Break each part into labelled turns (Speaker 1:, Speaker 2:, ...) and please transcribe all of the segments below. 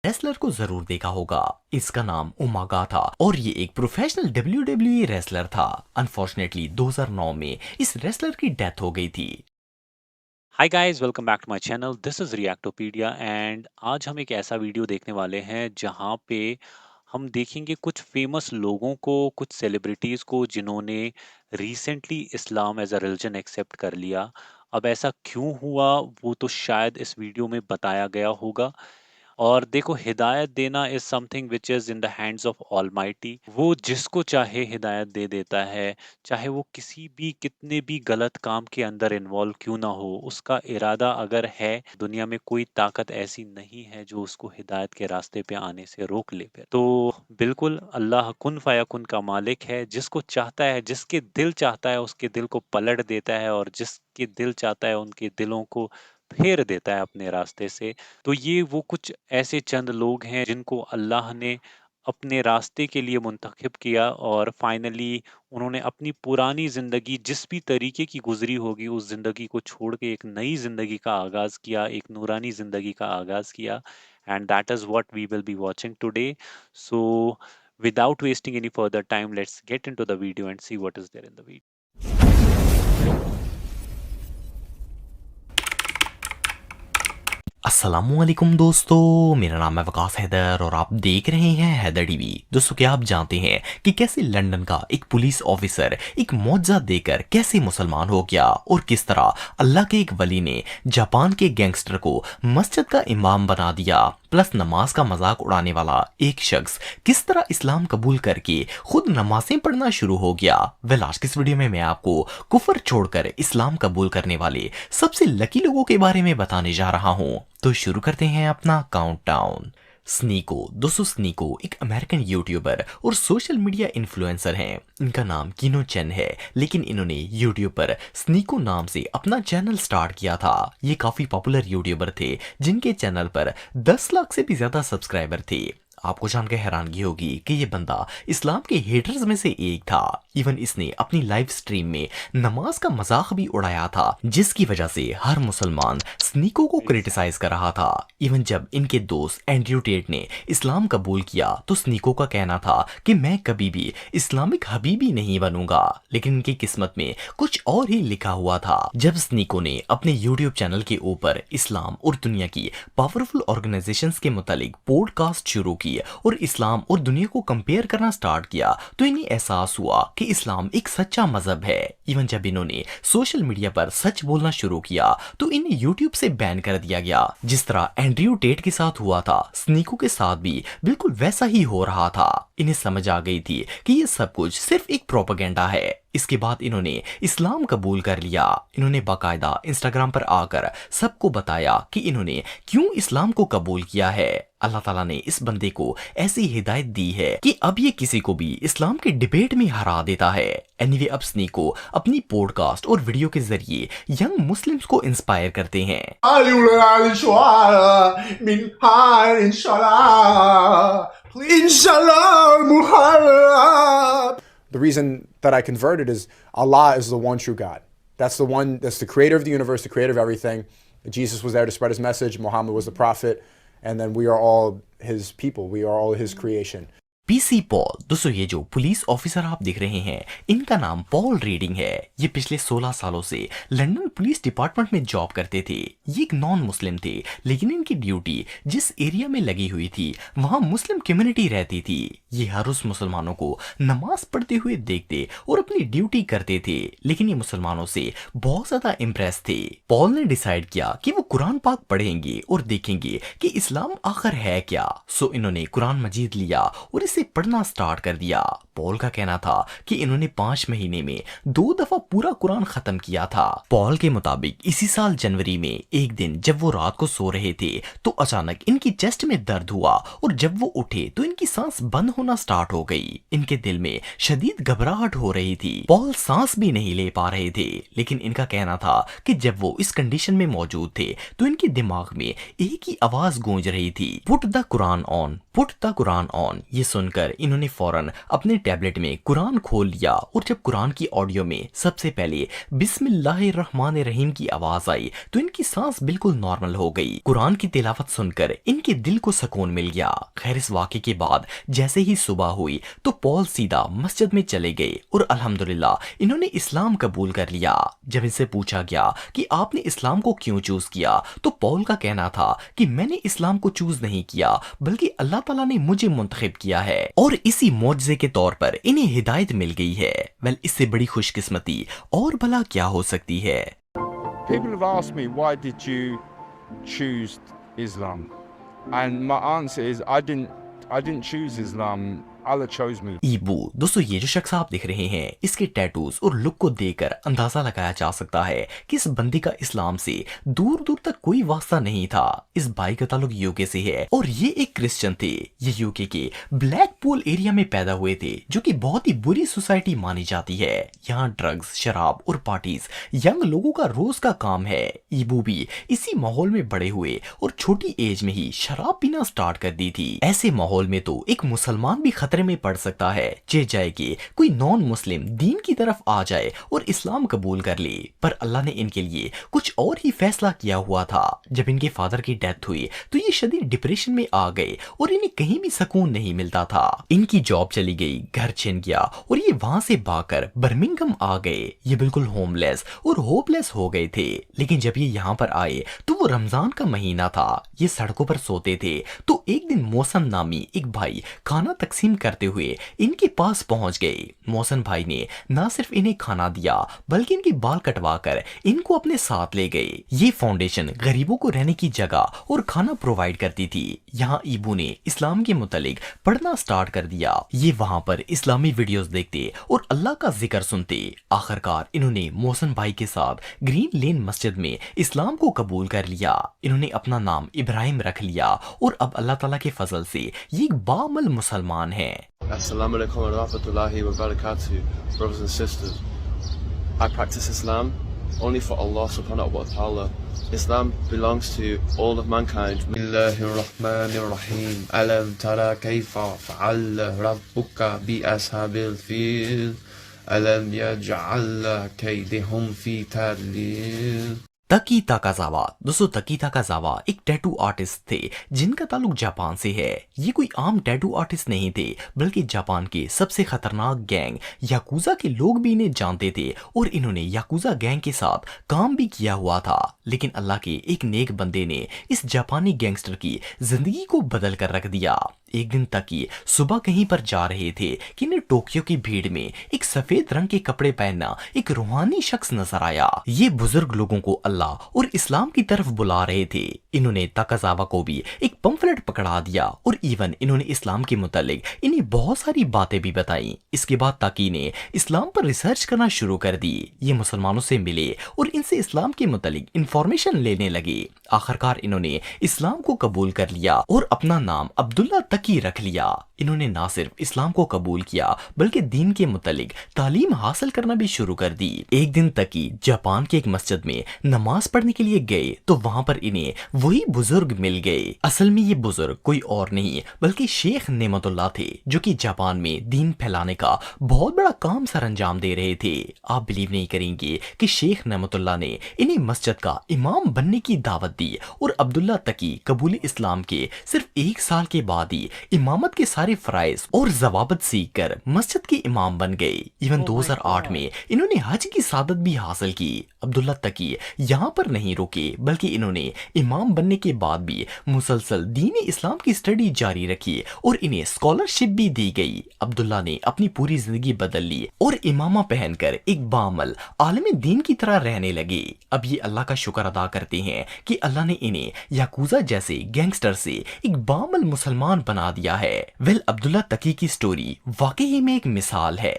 Speaker 1: Wrestler को जरूर देखा होगा। इसका नाम उमागा था और ये एक प्रोफेशनल WWE रेसलर था। अनफॉर्चुनेटली 2009 में इस रेसलर की डेथ हो गई थी।
Speaker 2: Hi guys, welcome back to my channel. This is Reactopedia and आज हम एक ऐसा वीडियो देखने वाले हैं जहां पे हम देखेंगे कुछ फेमस लोगों को, कुछ सेलिब्रिटीज़ को जिन्होंने recently Islam as a religion accept कर लिया। अब ऐसा क्यों हुआ वो तो शायद इस वीडियो में बताया गया होगा। और देखो, हिदायत देना is something which is in the hands of almighty. वो जिसको चाहे हिदायत दे देता है, चाहे वो किसी भी कितने भी गलत काम के अंदर इन्वॉल्व क्यों ना हो। उसका इरादा अगर है, दुनिया में कोई ताकत ऐसी नहीं है जो उसको हिदायत के रास्ते पे आने से रोक ले। फिर तो बिल्कुल अल्लाह कुन फयाकुन का मालिक है। जिसको चाहता है, जिसके दिल चाहता है, उसके दिल को पलट देता है, और जिसके दिल चाहता है उनके दिलों को फेर देता है अपने रास्ते से। तो ये वो कुछ ऐसे चंद लोग हैं जिनको अल्लाह ने अपने रास्ते के लिए मुंतखब किया, और फाइनली उन्होंने अपनी पुरानी ज़िंदगी जिस भी तरीके की गुजरी होगी उस ज़िंदगी को छोड़ के एक नई ज़िंदगी का आगाज़ किया, एक नूरानी ज़िंदगी का आगाज़ किया। And that is what we will be watching today. So without wasting any further time, let's get into the video and see what is there in the video.
Speaker 1: अस्सलामुअलैकुम दोस्तों, मेरा नाम है वकास हैदर और आप देख रहे हैं हैदर टीवी। दोस्तों, क्या आप जानते हैं कि कैसे लंदन का एक पुलिस ऑफिसर एक मुआवजा देकर कैसे मुसलमान हो गया, और किस तरह अल्लाह के एक वली ने जापान के गैंगस्टर को मस्जिद का इमाम बना दिया, प्लस नमाज का मजाक उड़ाने वाला एक शख्स किस तरह इस्लाम कबूल करके खुद नमाजें पढ़ना शुरू हो गया। वेल, आज की इस वीडियो में मैं आपको कुफर छोड़कर इस्लाम कबूल करने वाले सबसे लकी लोगों के बारे में बताने जा रहा हूँ। तो शुरू करते हैं अपना काउंटडाउन। स्नीको। दोस्तों, स्नीको एक अमेरिकन यूट्यूबर और सोशल मीडिया इन्फ्लुएंसर हैं। इनका नाम किनो चेन है, लेकिन इन्होंने यूट्यूब पर स्नीको नाम से अपना चैनल स्टार्ट किया था। ये काफी पॉपुलर यूट्यूबर थे जिनके चैनल पर 10 लाख से भी ज्यादा सब्सक्राइबर थे। आपको जानकर हैरानगी होगी कि ये बंदा इस्लाम के हेटर्स में से एक था। इवन इसने अपनी लाइव स्ट्रीम में नमाज का मजाक भी उड़ाया था, जिसकी वजह से हर मुसलमान स्नीको को क्रिटिसाइज कर रहा था। इवन जब इनके दोस्त एंड्रयू टेट ने इस्लाम कबूल किया तो स्नीको का कहना था कि मैं कभी भी इस्लामिक हबीबी नहीं बनूंगा, लेकिन इनकी किस्मत में कुछ और ही लिखा हुआ था। जब स्नीको ने अपने यूट्यूब चैनल के ऊपर इस्लाम और दुनिया की पावरफुल ऑर्गेनाइजेशंस के मुतालिक पॉडकास्ट शुरू किया और इस्लाम और दुनिया को कंपेयर करना स्टार्ट किया, तो इन्हें एहसास हुआ कि इस्लाम एक सच्चा मजहब है। इवन जब इन्होंने सोशल मीडिया पर सच बोलना शुरू किया तो इन्हें यूट्यूब से बैन कर दिया गया। जिस तरह एंड्रयू टेट के साथ हुआ था, स्नीको के साथ भी बिल्कुल वैसा ही हो रहा था। इन्हें समझ आ गई थी कि ये सब कुछ सिर्फ एक प्रोपेगेंडा है। इसके बाद इन्होंने इस्लाम कबूल कर लिया। इन्होंने बाकायदा इंस्टाग्राम पर आकर सबको बताया कि इन्होंने क्यों इस्लाम को कबूल किया है। अल्लाह ताला ने इस बंदे को ऐसी हिदायत दी है कि अब ये किसी को भी इस्लाम के डिबेट में हरा देता है। एनीवे, अब स्नीको अपनी पॉडकास्ट और वीडियो के जरिए यंग मुस्लिम्स को इंस्पायर करते हैं।
Speaker 3: The reason that I converted is Allah is the one true God. That's the creator of the universe, the creator of everything. Jesus was there to spread his message. Muhammad was the prophet. And then we are all his people. We are all his creation.
Speaker 1: PC Paul. दोस्तों, ये जो police officer आप देख रहे हैं, इनका नाम Paul reading है। ये पिछले 16 सालों से लंदन पुलिस डिपार्टमेंट में जॉब करते थे। ये एक नॉन मुस्लिम थे, लेकिन इनकी ड्यूटी जिस एरिया में लगी हुई थी वहां मुस्लिम कम्युनिटी रहती थी। ये हर उस मुसलमानों को नमाज पढ़ते हुए देखते और अपनी ड्यूटी करते थे, लेकिन ये मुसलमानों से बहुत ज्यादा इम्प्रेस थे। पॉल ने डिसाइड किया कि वो कुरान पाक पढ़ेंगे और देखेंगे कि इस्लाम आखिर है क्या। सो इन्होंने कुरान मजीद लिया और इसे पढ़ना स्टार्ट कर दिया। पॉल का कहना था कि इन्होंने 5 महीने में 2 दफा पूरा कुरान खत्म किया था। पॉल के मुताबिक इसी साल जनवरी में एक दिन जब वो रात को सो रहे थे तो अचानक इनकी चेस्ट में दर्द हुआ, और जब वो उठे तो इनकी सांस बंद होना स्टार्ट हो गई। इनके दिल में शदीद घबराहट हो रही थी। पॉल सांस भी नहीं ले पा रहे थे, लेकिन इनका कहना था कि जब वो इस कंडीशन में मौजूद थे तो इनके दिमाग में एक ही आवाज गूंज रही थी, put the Quran on, put the Quran on, ये सुनकर इन्होंने फौरन अपने टैबलेट में कुरान खोल लिया और जब कुरान की ऑडियो में सबसे पहले बिस्मिल्लाहिर्रहमानिर्रहीम की आवाज आई तो इनकी सांस बिल्कुल नॉर्मल हो गई। कुरान की तिलावत सुनकर इनके दिल को सुकून मिल गया। खैर इस वाक़े के बाद जैसे ही सुबह हुई तो पॉल सीधा मस्जिद में चले गए और अल्हम्दुलिल्लाह इन्होंने इस्लाम कबूल कर लिया। जब इनसे पूछा गया कि आपने इस्लाम को क्यों चूज किया तो पॉल का कहना था कि मैंने इस्लाम को चूज नहीं किया बल्कि अल्लाह ताला ने मुझे मुंतखब किया है और इसी मौजज़े के तौर पर इन्हें हिदायत मिल गई है। वेल इससे बड़ी खुशकिस्मती और भला क्या हो सकती है।
Speaker 4: People have asked me, why did you choose Islam? And my answer is, I didn't choose Islam. Allah chose me.
Speaker 1: ईबू, दोस्तों ये जो शख्स आप दिख रहे हैं इसके टैटूज और लुक को देखकर अंदाजा लगाया जा सकता है कि इस बंदे का इस्लाम से दूर दूर तक कोई वास्ता नहीं था। इस भाई का ताल्लुक यूके से है और ये एक क्रिश्चियन थे। ये यूके के ब्लैक पूल एरिया में पैदा हुए थे जो कि बहुत ही बुरी सोसाइटी मानी जाती है। यहाँ ड्रग्स, शराब और पार्टीज यंग लोगों का रोज का काम है। ईबू भी इसी माहौल में बड़े हुए और छोटी एज में ही शराब पीना स्टार्ट कर दी थी। ऐसे माहौल में तो एक मुसलमान भी खतरे में पड़ सकता है, जे जाए कि कोई नॉन मुस्लिम दीन की तरफ आ जाए और इस्लाम कबूल कर ले। पर अल्लाह ने इनके लिए कुछ और ही फैसला किया हुआ था। जब इनके फादर की डेथ हुई तो ये शदीद डिप्रेशन में आ गए और इन्हें कहीं भी सुकून नहीं मिलता था। इनकी जॉब चली गई, घर छिन गया और ये वहां से भागकर बर्मिंघम आ गए। ये बिल्कुल होमलेस और होपलेस हो गए थे। लेकिन जब ये यहाँ पर आए तो वो रमजान का महीना था। ये सड़कों पर सोते थे तो एक दिन मौसम नामी एक भाई खाना तकसीम करते हुए इनके पास पहुंच गए। मौसम भाई ने ना सिर्फ इन्हें खाना दिया बल्कि इनके बाल कटवाकर इनको अपने साथ ले गए। ये फाउंडेशन गरीबों को रहने की जगह और खाना प्रोवाइड करती थी। यहाँ ईबू ने इस्लाम के मुतालिक पढ़ना स्टार्ट कर दिया। ये वहां पर इस्लामी वीडियोस देखते और अल्लाह का जिक्र सुनते। आखिरकार इन्होंने मौसम भाई के साथ ग्रीन लेन मस्जिद में इस्लाम को कबूल कर लिया। इन्होंने अपना नाम इब्राहिम रख लिया और अब अल्लाह ताला के फजल से ये एक बामल मुसलमान है।
Speaker 5: Assalamu alaikum wa rahmatullahi wa barakatuh, brothers and sisters. I practice Islam only for Allah subhanahu wa ta'ala. Islam belongs to all of mankind. Bismillahirrahmanirrahim. Alam tara kayfa fa'ala rabbuka bi ashabil fil. Alam yaj'al kaydahum fi tadlil.
Speaker 1: तकी ताकाजावा, दोस्तों तकी ताकाजावा एक tattoo artist थे जिनका ताल्लुक Japan से है। ये कोई आम टैटू आर्टिस्ट नहीं थे बल्कि जापान के सबसे खतरनाक गैंग याकुजा के लोग भी इन्हें जानते थे और इन्होंने याकुजा गैंग के साथ काम भी किया हुआ था। लेकिन अल्लाह के एक नेक बंदे ने इस जापानी गैंगस्टर की जिंदगी को बदल कर रख दिया। एक दिन तकी सुबह कहीं पर जा रहे थे कि इन्हें टोक्यो की भीड़ में एक सफेद रंग के कपड़े पहनना एक रूहानी शख्स नजर आया। ये बुजुर्ग लोगों को अल्लाह और इस्लाम की तरफ बुला रहे थे। इन्होंने ताकाजावा को भी एक पंफलेट पकड़ा दिया और इवन इन्होंने इस्लाम के मुतालिक इन्हें बहुत सारी बातें भी बताई। इसके बाद ताकी ने इस्लाम पर रिसर्च करना शुरू कर दी। ये मुसलमानों से मिले और इनसे इस्लाम के मुतालिक इंफॉर्मेशन लेने लगे। आखिरकार इन्होंने इस्लाम को कबूल कर लिया और अपना नाम अब्दुल्ला तकी रख लिया। इन्होंने ना सिर्फ इस्लाम को कबूल किया बल्कि दीन के मुतालिक तालीम हासिल करना भी शुरू कर दी। एक दिन तकी जापान के एक मस्जिद में नमाज पढ़ने के लिए गए तो वहां पर इन्हें वही बुजुर्ग मिल गए। असल में ये बुजुर्ग कोई और नहीं बल्कि शेख नेमतुल्लाह थे जो कि जापान में दीन फैलाने का बहुत बड़ा काम सर अंजाम दे रहे थे। आप बिलीव नहीं करेंगे कि शेख नेमतुल्लाह ने इन्हें मस्जिद का इमाम बनने की दावत दी और अब्दुल्ला तकी कबूल इस्लाम के सिर्फ 1 साल के बाद ही इमामत के सारे फराइज और जवाबत सीख कर मस्जिद के इमाम बन गए। इवन 2008 में इन्होंने हज की सादत भी हासिल की। अब्दुल्ला तकी यहाँ पर नहीं रुके बल्कि इन्होंने इमाम बनने के बाद भी मुसलसल दीन इस्लाम की स्टडी जारी रखी और इन्हें स्कॉलरशिप भी दी गई। अब्दुल्ला ने अपनी पूरी जिंदगी बदल ली और इमामा पहनकर एक बामल आलिम दीन की तरह रहने लगे। अब ये अल्लाह का शुक्र अदा करते हैं कि अल्लाह ने इन्हें याकुजा जैसे गैंगस्टर से एक बामल मुसलमान बना दिया है। वेल अब्दुल्ला तकी की स्टोरी वाकई में एक मिसाल है।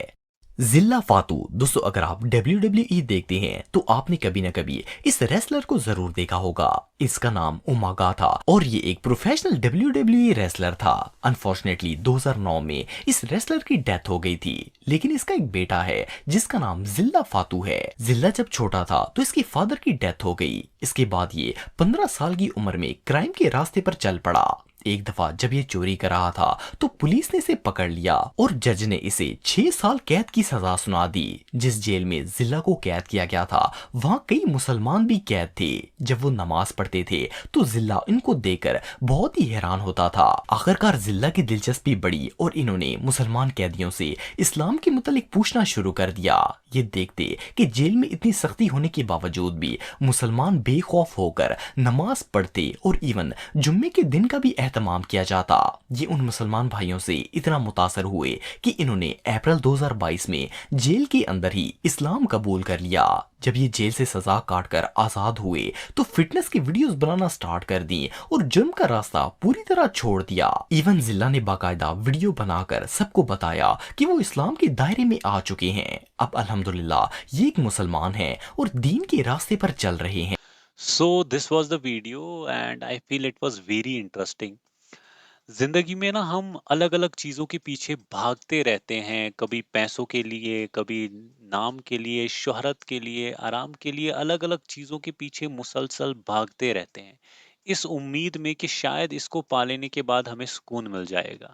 Speaker 1: जिल्ला फातू, दोस्तों अगर आप WWE देखते हैं तो आपने कभी न कभी इस रेसलर को जरूर देखा होगा। इसका नाम उमागा था और ये एक प्रोफेशनल WWE रेसलर था। अनफॉर्चुनेटली 2009 में इस रेसलर की डेथ हो गई थी। लेकिन इसका एक बेटा है जिसका नाम जिल्ला फातू है। जिल्ला जब छोटा था तो इसके फादर की डेथ हो गई। इसके बाद ये 15 साल की उम्र में क्राइम के रास्ते पर चल पड़ा। ایک دفعہ جب یہ چوری کر رہا تھا تو پولیس نے اسے پکڑ لیا اور جج نے اسے 6 سال قید کی سزا سنا دی۔ جس جیل میں ضلع کو قید کیا گیا تھا وہاں کئی مسلمان بھی قید تھے۔ جب وہ نماز پڑھتے تھے تو ضلع ان کو دیکھ کر بہت ہی حیران ہوتا تھا۔ آخرکار ضلع کی دلچسپی بڑھی اور انہوں نے مسلمان قیدیوں سے اسلام کے متعلق پوچھنا شروع کر دیا۔ یہ دیکھتے کہ جیل میں اتنی سختی ہونے کے باوجود بھی مسلمان بے خوف ہو کر نماز پڑھتے اور ایون جمعے کے دن کا بھی اہتمام کیا جاتا، یہ ان مسلمان بھائیوں سے اتنا متاثر ہوئے کہ انہوں نے اپریل 2022 میں جیل کے اندر ہی اسلام قبول کر لیا۔ جب یہ جیل سے سزا کاٹ کر آزاد ہوئے تو فٹنس کی ویڈیوز بنانا سٹارٹ کر دی اور جرم کا راستہ پوری طرح چھوڑ دیا۔ ایون ضلع نے باقاعدہ ویڈیو بنا کر سب کو بتایا کہ وہ اسلام کے دائرے میں آ چکے ہیں، اب الحمدللہ یہ ایک مسلمان ہیں اور دین کے راستے پر چل رہے ہیں۔
Speaker 2: So this was the video and I feel it was very interesting. زندگی میں نا ہم الگ الگ چیزوں کے پیچھے بھاگتے رہتے ہیں، کبھی پیسوں کے لیے، کبھی نام کے لیے، شہرت کے لیے، آرام کے لیے، الگ الگ چیزوں کے پیچھے مسلسل بھاگتے رہتے ہیں اس امید میں کہ شاید اس کو پا لینے کے بعد ہمیں سکون مل جائے گا۔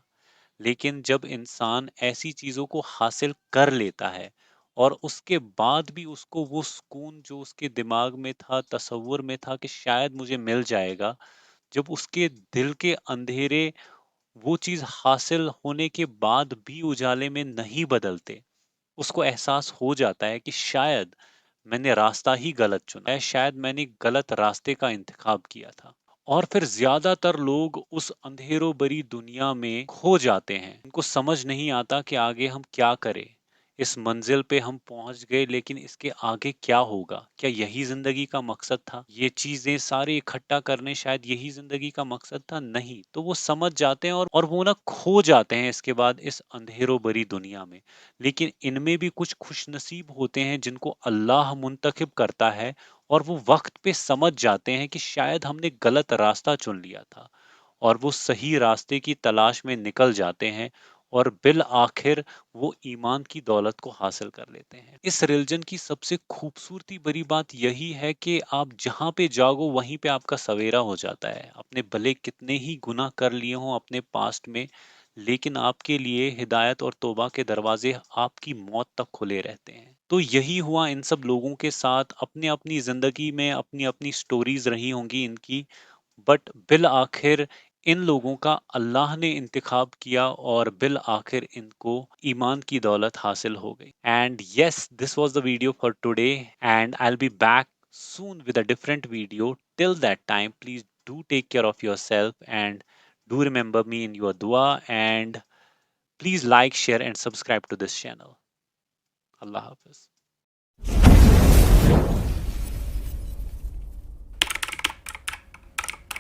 Speaker 2: لیکن جب انسان ایسی چیزوں کو حاصل کر لیتا ہے اور اس کے بعد بھی اس کو وہ سکون جو اس کے دماغ میں تھا، تصور میں تھا کہ شاید مجھے مل جائے گا، جب اس کے دل کے اندھیرے وہ چیز حاصل ہونے کے بعد بھی اجالے میں نہیں بدلتے، اس کو احساس ہو جاتا ہے کہ شاید میں نے راستہ ہی غلط چنا ہے، شاید میں نے غلط راستے کا انتخاب کیا تھا۔ اور پھر زیادہ تر لوگ اس اندھیروں بری دنیا میں کھو جاتے ہیں، ان کو سمجھ نہیں آتا کہ آگے ہم کیا کریں۔ اس منزل پہ ہم پہنچ گئے لیکن اس کے آگے کیا ہوگا؟ کیا یہی زندگی کا مقصد تھا؟ یہ چیزیں سارے اکٹھا کرنے شاید یہی زندگی کا مقصد تھا؟ نہیں، تو وہ سمجھ جاتے ہیں اور وہ نا کھو جاتے ہیں اس کے بعد اس اندھیروں بری دنیا میں۔ لیکن ان میں بھی کچھ خوش نصیب ہوتے ہیں جن کو اللہ منتخب کرتا ہے اور وہ وقت پہ سمجھ جاتے ہیں کہ شاید ہم نے غلط راستہ چن لیا تھا، اور وہ صحیح راستے کی تلاش میں نکل جاتے ہیں اور بالآخر وہ ایمان کی دولت کو حاصل کر لیتے ہیں۔ اس ریلیجن کی سب سے خوبصورتی بری بات یہی ہے کہ آپ جہاں پہ جاگو وہیں پہ آپ کا سویرا ہو جاتا ہے۔ اپنے بھلے کتنے ہی گناہ کر لیے ہوں اپنے پاسٹ میں، لیکن آپ کے لیے ہدایت اور توبہ کے دروازے آپ کی موت تک کھلے رہتے ہیں۔ تو یہی ہوا ان سب لوگوں کے ساتھ، اپنے اپنی زندگی میں اپنی اپنی سٹوریز رہی ہوں گی ان کی، بٹ بالآخر ان لوگوں کا اللہ نے انتخاب کیا اور بالآخر ان کو ایمان کی دولت حاصل ہو گئی۔ And yes, this was the video for today and I will be back soon with a different video. Till that time, please do take care of yourself and do remember me in your dua, and please like, share and subscribe to this channel. Allah Hafiz.